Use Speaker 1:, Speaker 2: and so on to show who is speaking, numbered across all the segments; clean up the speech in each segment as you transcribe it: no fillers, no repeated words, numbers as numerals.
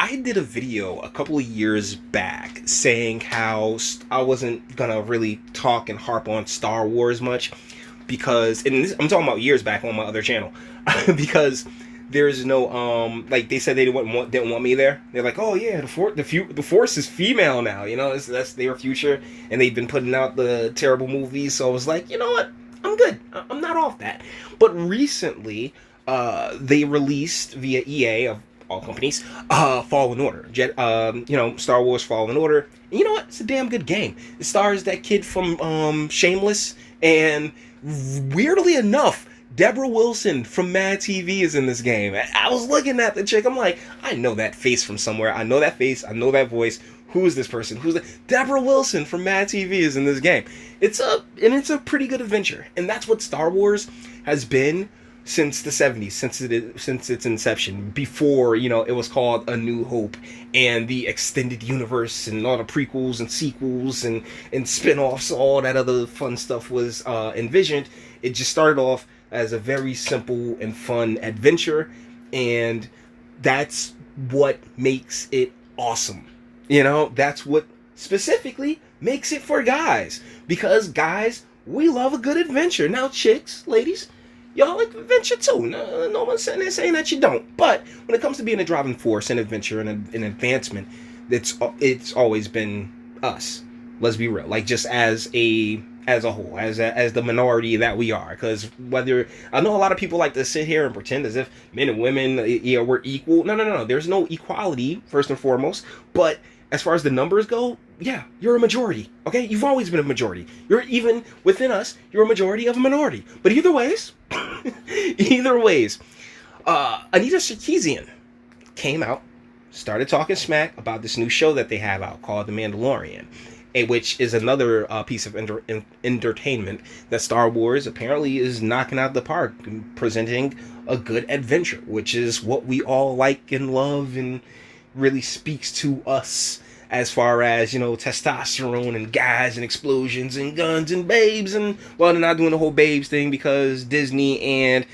Speaker 1: I did a video a couple of years back saying how I wasn't gonna really talk and harp on Star Wars much because, and this, I'm talking about years back on my other channel, because there's no like they said they didn't want me there. They're like, oh yeah, the Force is female now. You know, that's their future, and they've been putting out the terrible movies. So I was like, you know what, I'm good. I'm not off that. But recently, they released via EA of all companies, Fallen Order. Star Wars Fallen Order. And you know what? It's a damn good game. It stars that kid from Shameless, and weirdly enough, Deborah Wilson from Mad TV is in this game. I was looking at the chick. I'm like, I know that face from somewhere. I know that face. I know that voice. Who is this person? Who's that? Deborah Wilson from Mad TV is in this game. It's a pretty good adventure, and that's what Star Wars has been since the 70s, since its inception. Before, it was called A New Hope, and the extended universe and all the prequels and sequels and spin-offs, all that other fun stuff was envisioned. It just started off as a very simple and fun adventure, and that's what makes it awesome. That's what specifically makes it for guys, because guys, we love a good adventure. Now chicks, ladies, y'all like adventure too. No one's sitting there saying that you don't. But when it comes to being a driving force in adventure and an advancement, it's always been us. Let's be real. Like, just as a whole, as the minority that we are. Because whether, I know a lot of people like to sit here and pretend as if men and women, we're equal. No. There's no equality, first and foremost. But as far as the numbers go, yeah, you're a majority. Okay, you've always been a majority. You're, even within us, you're a majority of a minority. But either ways, Anita Sarkeesian came out, started talking smack about this new show that they have out called The Mandalorian, which is another piece of entertainment that Star Wars apparently is knocking out the park, presenting a good adventure, which is what we all like and love, and really speaks to us as far as, testosterone and guys and explosions and guns and babes. And, well, they're not doing the whole babes thing because Disney and,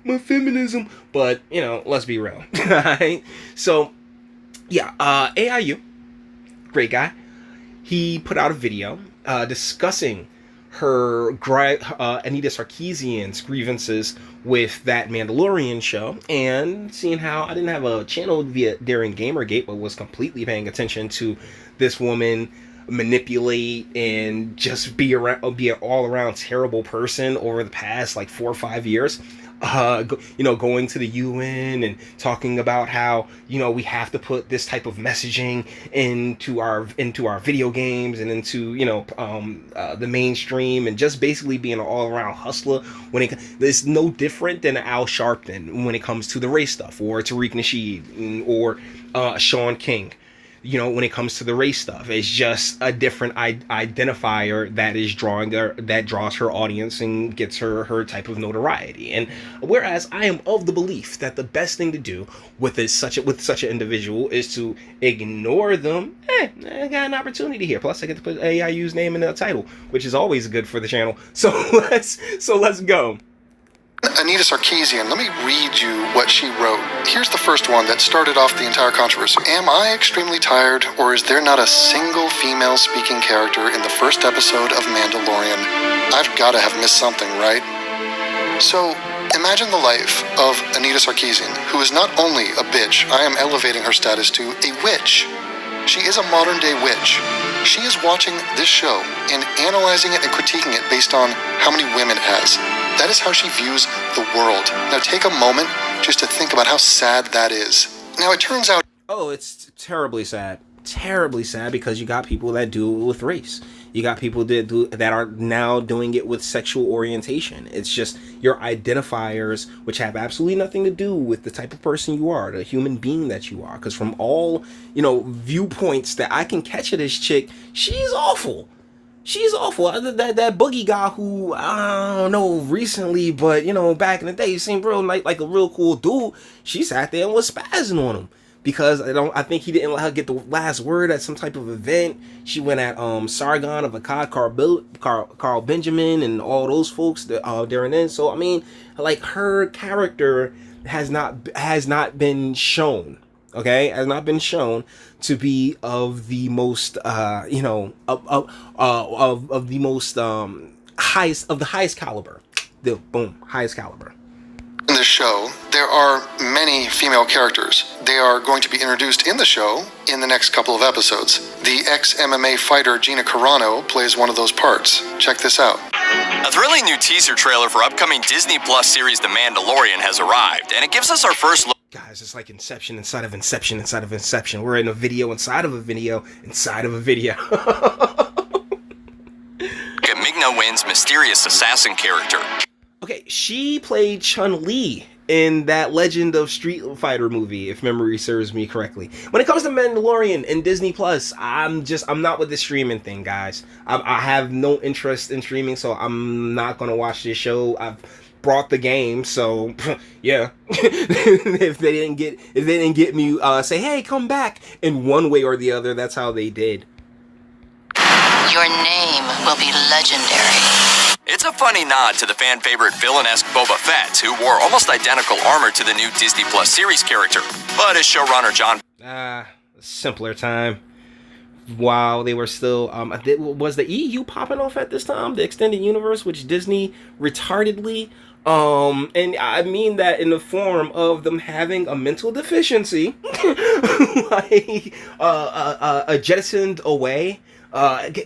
Speaker 1: my feminism. But, let's be real. Alright? So, yeah, AIU, great guy. He put out a video discussing Anita Sarkeesian's grievances with that Mandalorian show, and seeing how I didn't have a channel during Gamergate, but was completely paying attention to this woman manipulate and just be an all-around terrible person over the past like 4 or 5 years. Going to the UN and talking about how, we have to put this type of messaging into our video games and into, the mainstream, and just basically being an all-around hustler. It's no different than Al Sharpton when it comes to the race stuff, or Tariq Nasheed, or Sean King. When it comes to the race stuff, it's just a different identifier that is that draws her audience and gets her type of notoriety. And whereas I am of the belief that the best thing to do with such an individual is to ignore them. I got an opportunity here. Plus, I get to put AIU's name in the title, which is always good for the channel. So let's go.
Speaker 2: Anita Sarkeesian, let me read you what she wrote. Here's the first one that started off the entire controversy. Am I extremely tired, or is there not a single female speaking character in the first episode of Mandalorian? I've got to have missed something, right? So, imagine the life of Anita Sarkeesian, who is not only a bitch, I am elevating her status to a witch. She is a modern-day witch. She is watching this show and analyzing it and critiquing it based on how many women it has. That is how she views the world. Now take a moment just to think about how sad that is. Now it turns out...
Speaker 1: Oh, it's terribly sad. Terribly sad, because you got people that do it with race. You got people that are now doing it with sexual orientation. It's just your identifiers, which have absolutely nothing to do with the type of person you are, the human being that you are. Because from all, viewpoints that I can catch of this chick, she's awful. She's awful. That boogie guy who, I don't know recently, but, back in the day, he seemed real like a real cool dude. She sat there and was spazzing on him. Because I think he didn't let her get the last word at some type of event. She went at Sargon of Akkad, Carl Benjamin, and all those folks during then. So I mean, like, her character has not been shown. Okay, has not been shown to be of the most, of the most highest of the highest caliber. The highest caliber.
Speaker 2: In this show, there are many female characters. They are going to be introduced in the show in the next couple of episodes. The ex-MMA fighter Gina Carano plays one of those parts. Check this out.
Speaker 3: A thrilling new teaser trailer for upcoming Disney Plus series The Mandalorian has arrived, and it gives us our first look.
Speaker 1: Guys, it's like Inception inside of Inception inside of Inception. We're in a video inside of a video inside of a video.
Speaker 3: At Ming-Na Wen's mysterious assassin character.
Speaker 1: Okay, she played Chun-Li in that Legend of Street Fighter movie, if memory serves me correctly. When it comes to Mandalorian and Disney Plus, I'm not with the streaming thing, guys. I have no interest in streaming, so I'm not gonna watch this show. I've brought the game, so yeah. if they didn't get me, say, hey, come back in one way or the other. That's how they did.
Speaker 4: Your name will be legendary.
Speaker 3: It's a funny nod to the fan favorite villain-esque Boba Fett, who wore almost identical armor to the new Disney Plus series character. But as showrunner John...
Speaker 1: simpler time. While they were still... was the EU popping off at this time? The Extended Universe, which Disney retardedly... and I mean that in the form of them having a mental deficiency. like, jettisoned away.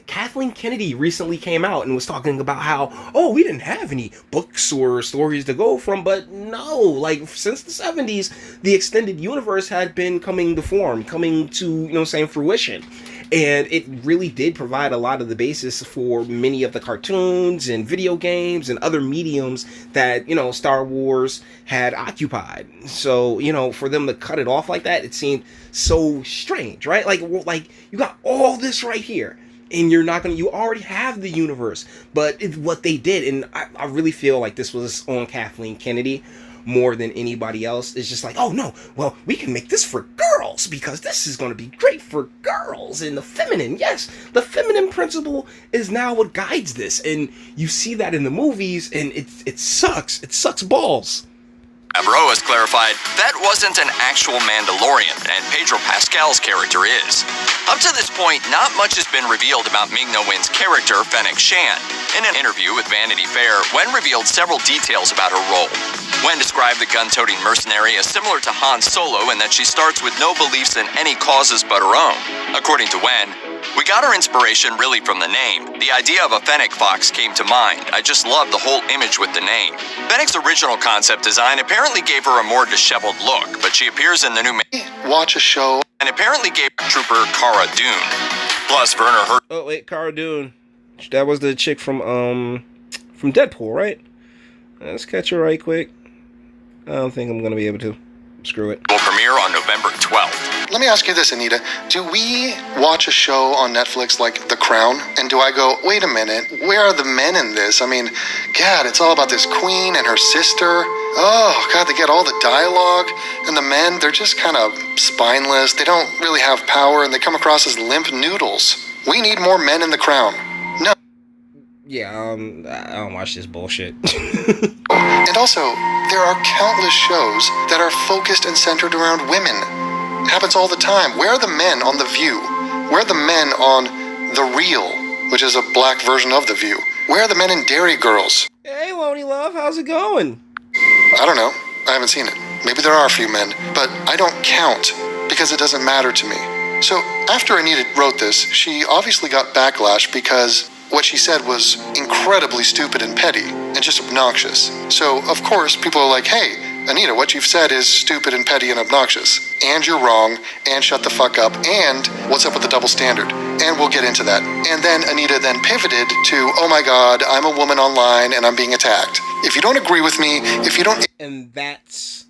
Speaker 1: Kathleen Kennedy recently came out and was talking about how, we didn't have any books or stories to go from, but no, like, since the 70s, the extended universe had been coming to fruition. And it really did provide a lot of the basis for many of the cartoons and video games and other mediums that, Star Wars had occupied. So, for them to cut it off like that, it seemed so strange, right? Like you got all this right here, and you already have the universe. But what they did, and I really feel like this was on Kathleen Kennedy more than anybody else, is just like, oh no, well, we can make this for girls because this is going to be great for girls and the feminine. Yes, the feminine principle is now what guides this, and you see that in the movies, and it sucks. It sucks balls.
Speaker 3: Favreau has clarified that wasn't an actual Mandalorian, and Pedro Pascal's character is. Up to this point, not much has been revealed about Ming-Na Wen's character, Fennec Shand. In an interview with Vanity Fair, Wen revealed several details about her role. Wen described the gun-toting mercenary as similar to Han Solo in that she starts with no beliefs in any causes but her own. According to Wen, we got our inspiration really from the name. The idea of a Fennec fox came to mind. I just loved the whole image with the name. Fennec's original concept design apparently gave her a more disheveled look, but she appears in the new
Speaker 2: Watch a show
Speaker 3: and apparently gave Trooper Cara Dune. Plus, Werner Herzog.
Speaker 1: Oh wait, Cara Dune. That was the chick from Deadpool, right? Let's catch her right quick. I don't think I'm gonna be able to. Screw it.
Speaker 3: Will premiere on November 12th.
Speaker 2: Let me ask you this, Anita. Do we watch a show on Netflix like The Crown? And do I go, wait a minute, where are the men in this? I mean, God, it's all about this queen and her sister. Oh, God, they get all the dialogue. And the men, they're just kind of spineless. They don't really have power, and they come across as limp noodles. We need more men in The Crown. No.
Speaker 1: Yeah, I don't watch this bullshit.
Speaker 2: And also, there are countless shows that are focused and centered around women. It happens all the time. Where are the men on The View? Where are the men on The Real, which is a black version of The View? Where are the men in Dairy Girls?
Speaker 1: Hey, Lonely Love, how's it going?
Speaker 2: I don't know. I haven't seen it. Maybe there are a few men, but I don't count because it doesn't matter to me. So after Anita wrote this, she obviously got backlash because what she said was incredibly stupid and petty and just obnoxious. So, of course, people are like, hey, Anita, what you've said is stupid and petty and obnoxious. And you're wrong, and shut the fuck up, and what's up with the double standard? And we'll get into that. And then Anita then pivoted to, oh my God, I'm a woman online and I'm being attacked. If you don't agree with me, if you don't...
Speaker 1: And that's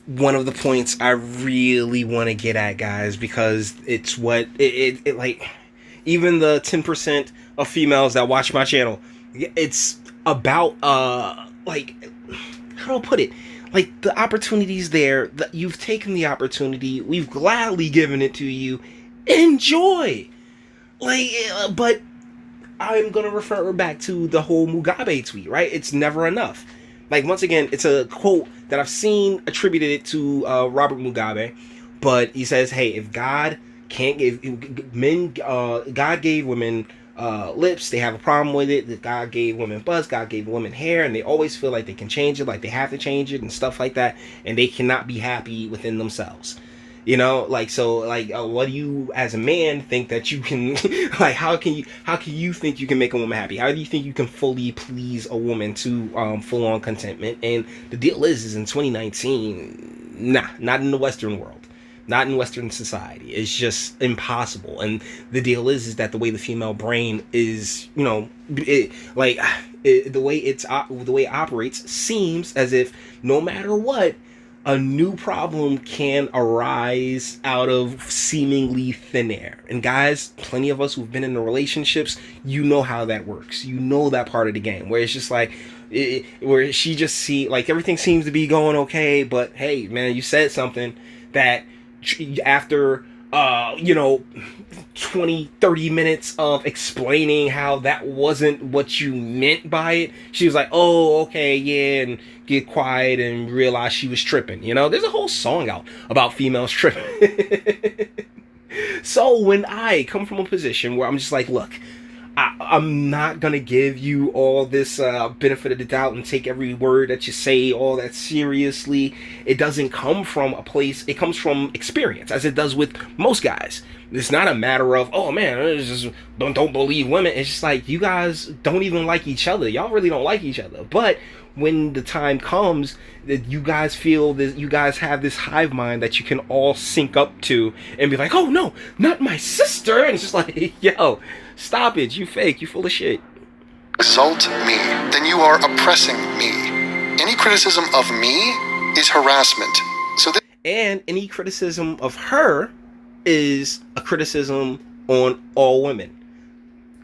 Speaker 1: one of the points I really want to get at, guys, because it's what, it like, even the 10% of females that watch my channel, it's about, like, how do I put it? Like, the opportunity's there, you've taken the opportunity, we've gladly given it to you, enjoy! Like, but I'm gonna refer back to the whole Mugabe tweet, right? It's never enough. Like, once again, it's a quote that I've seen attributed to Robert Mugabe, But he says, hey, if God can't give men, God gave women lips, they have a problem with it. That God gave women butts, God gave women hair, and they always feel like they can change it, like they have to change it and stuff like that, and they cannot be happy within themselves. You know, like, so, like, what do you, as a man, think that you can, like, how can you think you can make a woman happy? How do you think you can fully please a woman to full-on contentment? And the deal is in 2019, nah, not in the Western world. Not in Western society. It's just impossible. And the deal is that the way the female brain is, you know, the way it operates seems as if no matter what, a new problem can arise out of seemingly thin air. And guys, plenty of us who've been in the relationships, you know how that works. You know that part of the game where it's just like, where she just see like everything seems to be going okay, but hey, man, you said something that after 20-30 minutes of explaining how that wasn't what you meant by it, she was like, oh, okay, yeah, and get quiet and realize she was tripping. You know, there's a whole song out about females tripping. So when I come from a position where I'm just like, look, I'm not gonna give you all this benefit of the doubt and take every word that you say all that seriously. It doesn't come from a place, it comes from experience, as it does with most guys. It's not a matter of, oh man, it's just don't believe women. It's just like, you guys don't even like each other. Y'all really don't like each other. But when the time comes that you guys feel that you guys have this hive mind that you can all sync up to and be like, oh no, not my sister. And it's just like, yo, stop it. You fake. You full of shit.
Speaker 2: Exalt me, then you are oppressing me. Any criticism of me is harassment.
Speaker 1: And any criticism of her is a criticism on all women.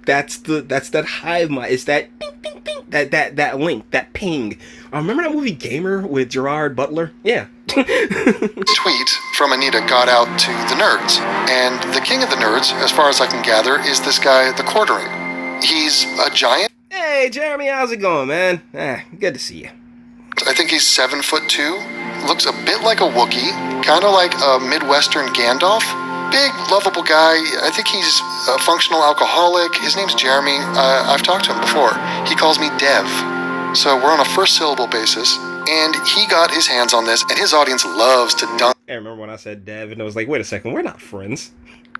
Speaker 1: That's that hive mind. It's that ping, ping, ping, that link, that ping. Remember that movie Gamer with Gerard Butler? Yeah.
Speaker 2: Tweet from Anita got out to the nerds, and the king of the nerds, as far as I can gather, is this guy, the Quartering. He's a giant.
Speaker 1: Hey, Jeremy, how's it going, man? Good to see you.
Speaker 2: I think he's 7'2", looks a bit like a Wookiee, kind of like a Midwestern Gandalf. Big, lovable guy. I think he's a functional alcoholic. His name's Jeremy. I've talked to him before. He calls me Dev. So we're on a first syllable basis, and he got his hands on this, and his audience loves to dunk.
Speaker 1: I remember when I said Dev, and I was like, wait a second, we're not friends.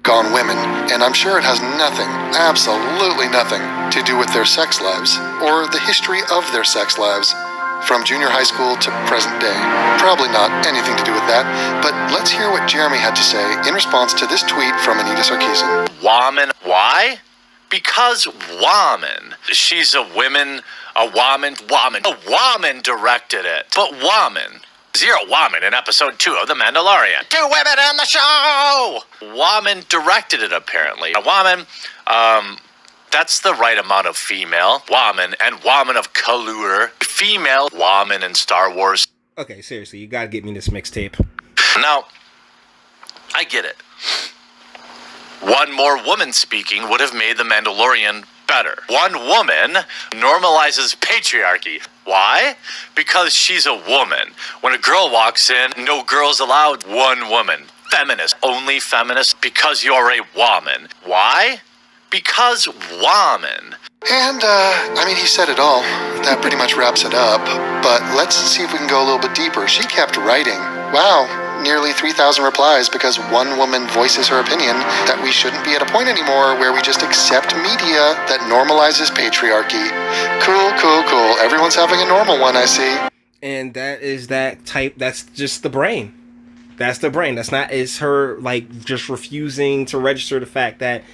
Speaker 2: On women, and I'm sure it has nothing, absolutely nothing, to do with their sex lives, or the history of their sex lives. From junior high school to present day. Probably not anything to do with that, but let's hear what Jeremy had to say in response to this tweet from Anita Sarkeesian.
Speaker 5: Woman. Why? Because woman. She's a woman. A woman. A woman directed it. But woman. Zero woman in episode 2 of The Mandalorian. 2 women in the show! Woman directed it, apparently. A woman, that's the right amount of female. Woman and woman of color. Female woman in Star Wars.
Speaker 1: Okay, seriously, you gotta get me this mixtape.
Speaker 5: Now, I get it. One more woman speaking would have made The Mandalorian better. One woman normalizes patriarchy. Why? Because she's a woman. When a girl walks in, no girls allowed. One woman. Feminist. Only feminist because you're a woman. Why? Because woman.
Speaker 2: And, he said it all. That pretty much wraps it up. But let's see if we can go a little bit deeper. She kept writing. Wow, nearly 3,000 replies because one woman voices her opinion that we shouldn't be at a point anymore where we just accept media that normalizes patriarchy. Cool. Everyone's having a normal one, I see.
Speaker 1: And that is that type, that's just the brain. That's the brain. That's not, it's her, like, just refusing to register the fact that,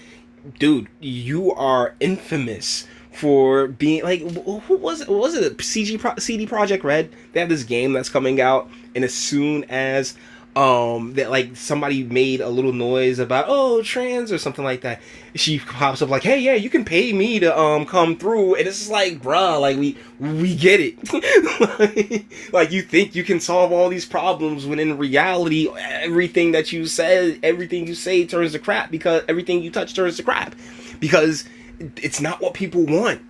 Speaker 1: dude, you are infamous for being like, who was it? Was it CD Projekt Red? They have this game that's coming out, and as soon as that, like, somebody made a little noise about, oh, trans or something like that, she pops up like, hey, yeah, you can pay me to come through, and it's just like, bruh, like, we get it. Like, you think you can solve all these problems when in reality everything you say turns to crap, because everything you touch turns to crap, because it's not what people want.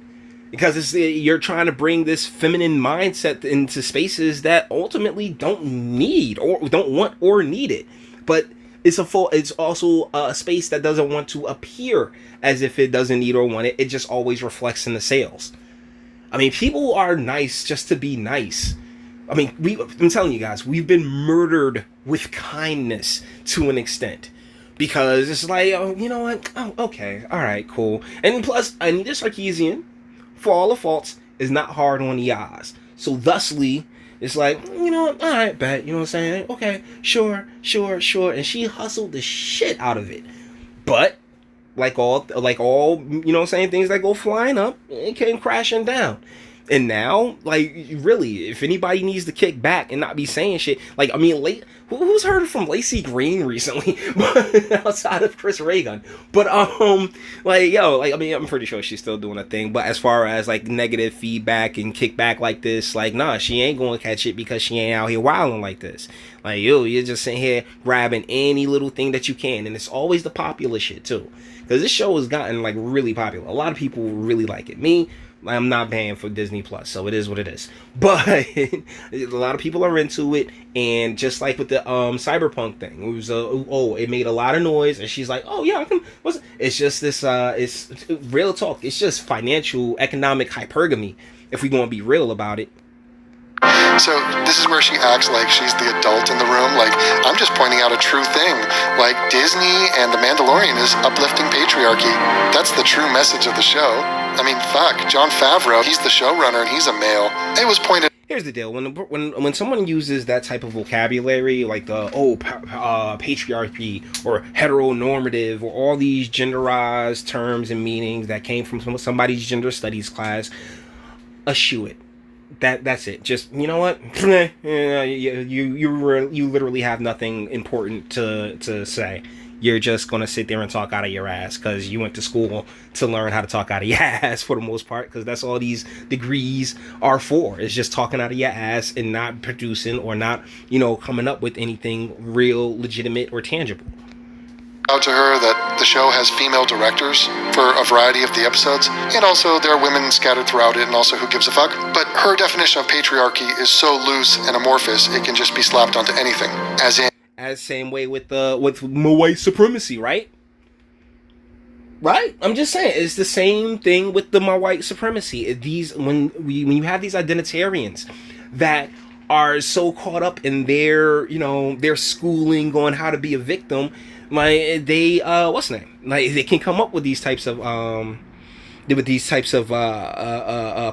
Speaker 1: Because you're trying to bring this feminine mindset into spaces that ultimately don't need or don't want or need it. but it's also a space that doesn't want to appear as if it doesn't need or want it. It just always reflects in the sales. I mean, people are nice just to be nice. I mean, I'm telling you guys, we've been murdered with kindness to an extent. Because it's like, oh, you know what? Oh, okay. All right, cool. And plus, Anita Sarkeesian, for all the faults, is not hard on the eyes. So thusly, it's like, you know what? All right, bet. You know what I'm saying? Okay, sure. And she hustled the shit out of it. But like all, you know what I'm saying, things that go flying up, it came crashing down. And now, like, really, if anybody needs to kick back and not be saying shit, like, I mean, who's heard from Lacey Green recently, outside of Chris Reagan? But, like, yo, like, I mean, I'm pretty sure she's still doing a thing, but as far as, like, negative feedback and kickback like this, like, nah, she ain't gonna catch it because she ain't out here wilding like this. Like, yo, you're just sitting here grabbing any little thing that you can, and it's always the popular shit, too. Because this show has gotten, like, really popular. A lot of people really like it. Me, I'm not paying for Disney Plus, so it is what it is. But a lot of people are into it, and just like with the cyberpunk thing, it was it made a lot of noise, and she's like, oh yeah, I can. It's just this. It's real talk. It's just financial, economic hypergamy. If we gonna be real about it.
Speaker 2: So this is where she acts like she's the adult in the room. Like, I'm just pointing out a true thing. Like, Disney and The Mandalorian is uplifting patriarchy. That's the true message of the show. I mean, fuck, Jon Favreau, he's the showrunner and he's a male. It was pointed.
Speaker 1: Here's the deal: when someone uses that type of vocabulary, like the patriarchy or heteronormative or all these genderized terms and meanings that came from somebody's gender studies class, eschew it. That's it. Just, you know what? You literally have nothing important to say. You're just gonna sit there and talk out of your ass because you went to school to learn how to talk out of your ass for the most part, because that's all these degrees are for. It's just talking out of your ass and not producing or not, you know, coming up with anything real, legitimate, or tangible.
Speaker 2: Out to her that the show has female directors for a variety of the episodes, and also there are women scattered throughout it, and also who gives a fuck. But her definition of patriarchy is so loose and amorphous, it can just be slapped onto anything. As
Speaker 1: same way with white supremacy, right? Right? I'm just saying, it's the same thing with the white supremacy. When you have these identitarians that are so caught up in their schooling on how to be a victim, like they what's the name? Like they can come up with these types of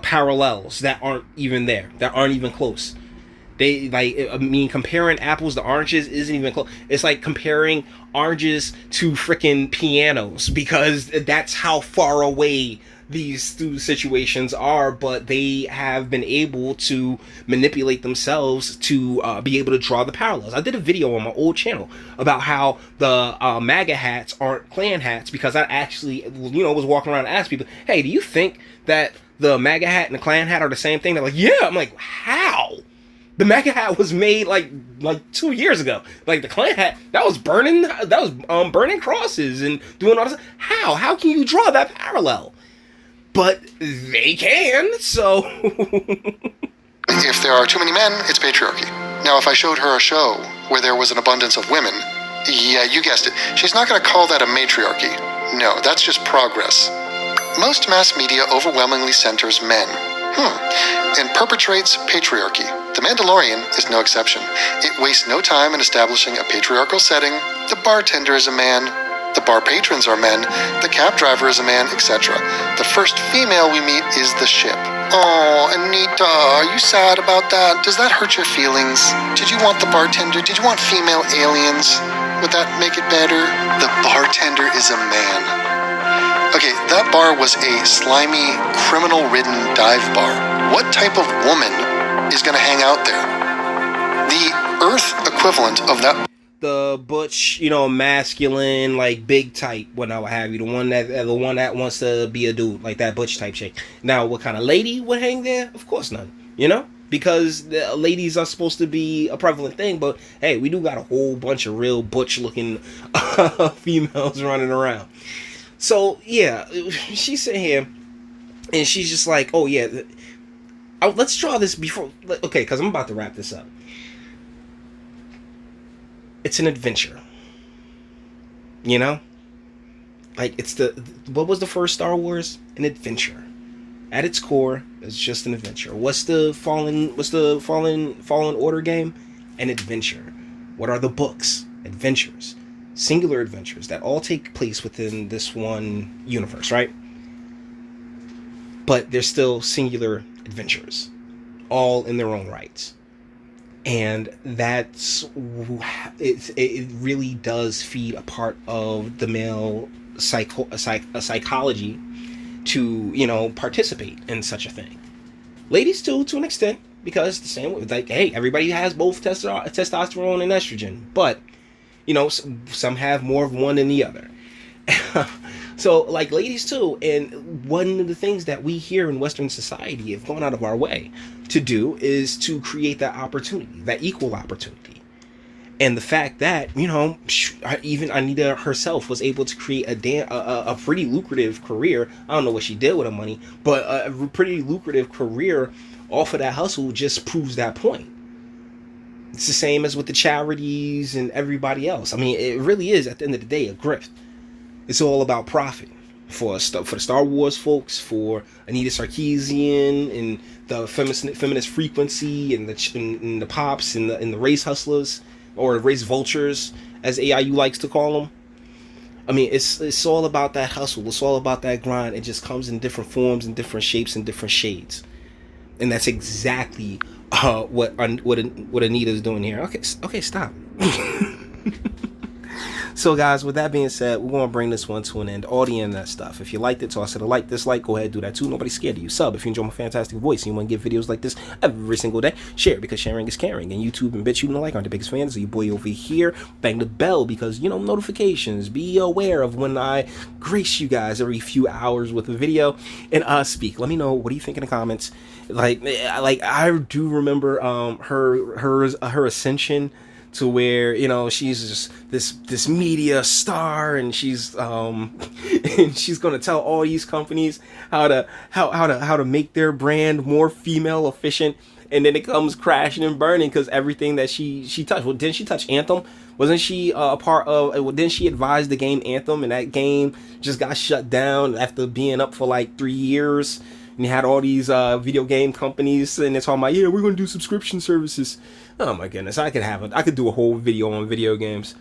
Speaker 1: parallels that aren't even there, that aren't even close. They comparing apples to oranges isn't even close. It's like comparing oranges to freaking pianos, because that's how far away these two situations are, but they have been able to manipulate themselves to be able to draw the parallels. I did a video on my old channel about how the MAGA hats aren't Klan hats, because I actually, was walking around and asked people, hey, do you think that the MAGA hat and the Klan hat are the same thing? They're like, yeah. I'm like, how? The MAGA hat was made like 2 years ago. Like the Klan hat, that was burning crosses and doing all this. How can you draw that parallel? But they can, so.
Speaker 2: If there are too many men, it's patriarchy. Now, if I showed her a show where there was an abundance of women, yeah, you guessed it, she's not going to call that a matriarchy. No, that's just progress. Most mass media overwhelmingly centers men. And perpetrates patriarchy. The Mandalorian is no exception. It wastes no time in establishing a patriarchal setting. The bartender is a man. The bar patrons are men, the cab driver is a man, etc. The first female we meet is the ship. Oh, Anita, are you sad about that? Does that hurt your feelings? Did you want the bartender? Did you want female aliens? Would that make it better? The bartender is a man. Okay, that bar was a slimy, criminal-ridden dive bar. What type of woman is going to hang out there? The Earth equivalent of that.
Speaker 1: The butch, masculine, like big type, whatnot, what have you. The one that wants to be a dude, like that butch type chick. Now, what kind of lady would hang there? Of course none. Because the ladies are supposed to be a prevalent thing. But hey, we do got a whole bunch of real butch looking females running around. So yeah, she's sitting here and she's just like, oh yeah, let's draw this before. Okay, because I'm about to wrap this up. It's an adventure. You know? Like, it's what was the first Star Wars? An adventure. At its core, it's just an adventure. What's the Fallen Order game? An adventure. What are the books? Adventures. Singular adventures that all take place within this one universe, right? But they're still singular adventures, all in their own rights. And that's it really does feed a part of the male psychology to, you know, participate in such a thing. Ladies too, to an extent, because the same way, like, hey, everybody has both testosterone and estrogen, but, you know, some have more of one than the other. So, like, ladies too, and one of the things that we here in Western society have gone out of our way to do is to create that opportunity, that equal opportunity. And the fact that, you know, even Anita herself was able to create a pretty lucrative career. I don't know what she did with her money, but a pretty lucrative career off of that hustle just proves that point. It's the same as with the charities and everybody else. I mean, it really is, at the end of the day, a grift. It's all about profit for the Star Wars folks, for Anita Sarkeesian and the feminist frequency and the pops and the race hustlers, or race vultures, as AIU likes to call them. I mean, it's all about that hustle. It's all about that grind. It just comes in different forms and different shapes and different shades, and that's exactly what Anita is doing here. Okay, stop. So guys, with that being said, we're going to bring this one to an end. All the internet stuff. If you liked it, toss it a like, dislike, go ahead, do that too. Nobody's scared of you. Sub if you enjoy my fantastic voice and you want to get videos like this every single day. Share, because sharing is caring. And YouTube and BitChute and the like aren't the biggest fans. So your boy over here, bang the bell, because, you know, notifications. Be aware of when I grace you guys every few hours with a video and speak. Let me know, what do you think in the comments? Like I do remember her ascension to where, you know, she's just this media star, and she's and she's gonna tell all these companies how to make their brand more female efficient, and then it comes crashing and burning because everything that she touched. Well, didn't she touch Anthem? Wasn't she a part of? Didn't she advise the game Anthem, and that game just got shut down after being up for like 3 years? And you had all these video game companies, and they're talking about, yeah, we're gonna do subscription services. Oh my goodness, I could do a whole video on video games.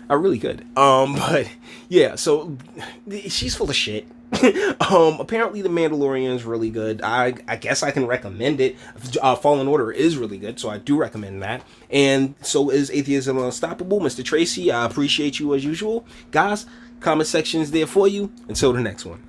Speaker 1: I really could. But yeah, so she's full of shit. Apparently the Mandalorian is really good. I guess I can recommend it. Fallen Order is really good, so I do recommend that. And so is Atheism Unstoppable. Mr. Tracy, I appreciate you as usual. Guys, comment section is there for you. Until the next one.